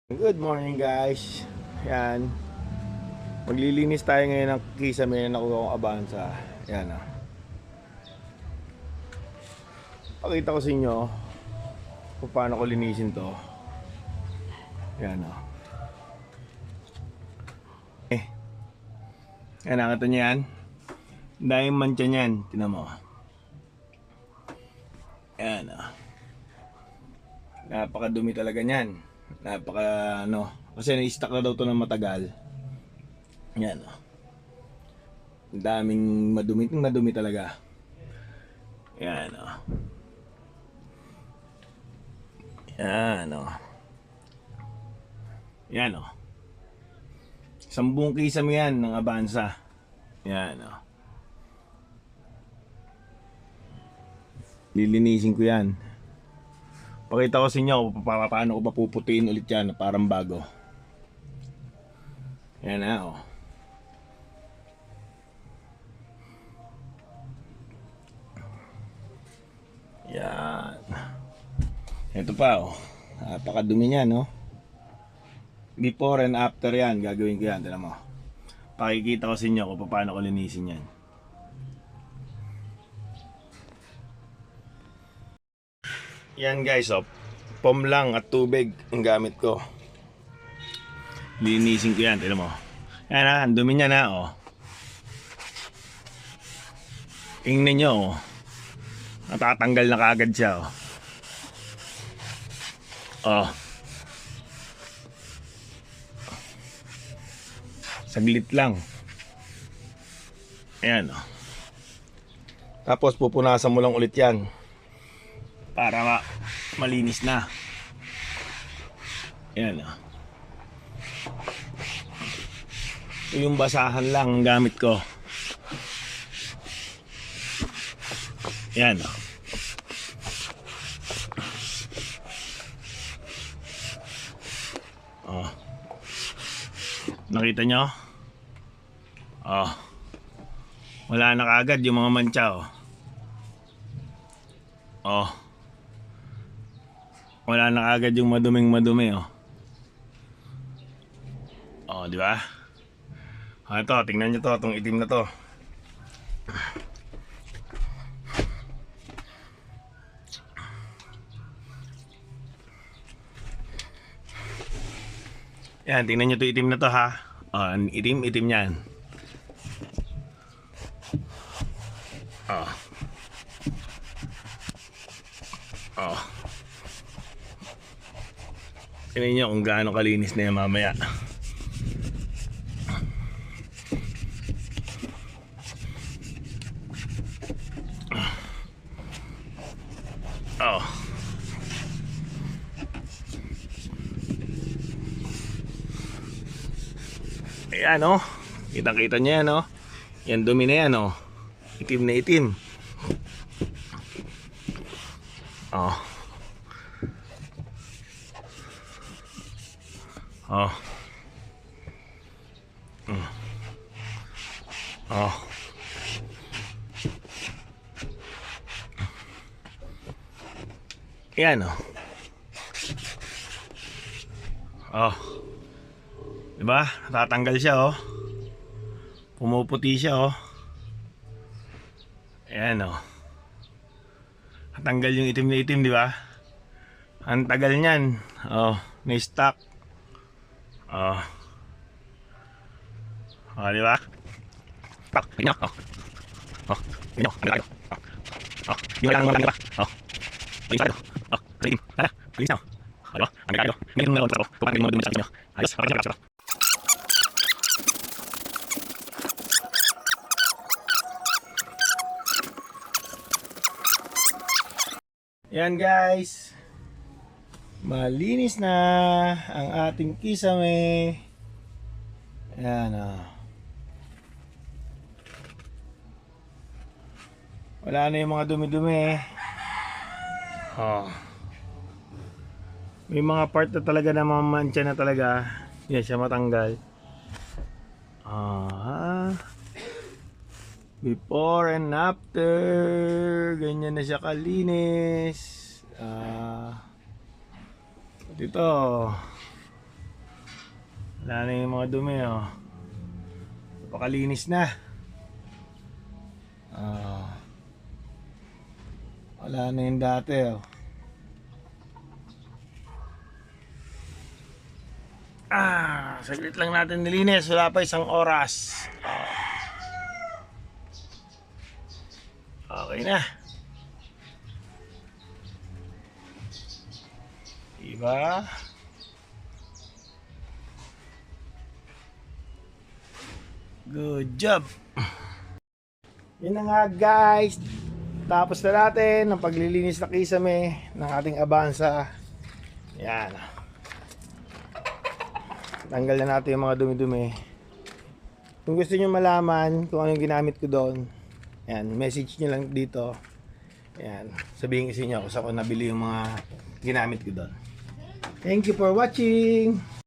Good morning guys. Yan. Maglilinis tayo ngayon ng kisame na nakuha kong Avanza. Yan ah. Pakita ko sa inyo kung paano ko linisin to. Yan ah. Yan, nakita niyo yan? Dahil mancha niyan. Tingnan mo. Yan ah. Napakadumi talaga niyan. Kasi na-stock na daw to ng matagal. Yan oh. Ang daming madumi talaga. Yan oh. Yan oh. Yan oh. 10 kisame yan ng Avanza. Yan oh. Lilinisin ko yan. Pakita ko sa inyo paano ko papuputiin ulit yan na parang bago. Yan na oh. Yan. Ito pa oh. Napakadumi niya no. Before and after yan, gagawin ko yan. Tignan mo. Pakikita ko sa inyo kung paano ko linisin yan. Yan guys, oh. Pom lang at tubig ang gamit ko. Linisin ko yan, tignan mo. Yan ha, ang dumi niya na oh. Tingnan nyo oh. Natatanggal na kaagad siya oh. Oh. Saglit lang. Ayan oh. Tapos pupunasan mo lang ulit yan para malinis na. Ayan oh. Ito yung basahan lang ang gamit ko. Ayan oh. Oh. Nakita nyo? Oh. Wala na kaagad yung mga mancha oh. Oh. Wala na kaagad yung madumi oh. Oh, di ba? Ito, tingnan nyo to, itong itim na to. Yan, tingnan nyo to, itim na to ha. Oh, itim yan. Oh. Oh. Tingnan nyo kung gaano kalinis na yan mamaya. Oh. Ayan oh. Kitang-kita nyo yan oh. Yan dumi na yan oh. Itim na itim. Oh. Oh. Oh. Yan oh. Oh. Diba? Natatanggal siya oh. Pumuputi siya oh. Ayan oh. Natanggal yung itim na itim, di ba? Ang tagal niyan. Oh, na-stock. Oh. Oh, di ba? Oh, ganyan oh. Oh, ganyan oh. Ano oh. Oh, di lang mga ba? Oh. Ayun sa ito. Oh, sa itim. Tara, bilis na oh. Oh, di ba? Ang gagawin. Ngayon na lang sa ako. Kung paano mo sa inyo. Ayos, pakita. Yan guys, malinis na ang ating kisame. Yan oh. Wala na yung mga dumi-dumi. Oh. May mga part na talaga na mamantya na talaga. Yan siya matanggal. Before and after, ganyan na siya kalinis. Dito Wala na yung mga dumi, oh. Napakalinis na. Wala na yung dati, oh. Saglit lang natin nilinis. Wala pa isang oras. Okay na. Diba? Good job. Yun na nga guys. Tapos na natin ang paglilinis na kisame ng ating Avanza. Yan. Tanggal na natin yung mga dumi-dumi. Kung gusto nyo malaman kung anong ginamit ko doon, yan, message nyo lang dito. Yan, sabihin kasi nyo kung saan ko nabili yung mga ginamit ko doon. Thank you for watching.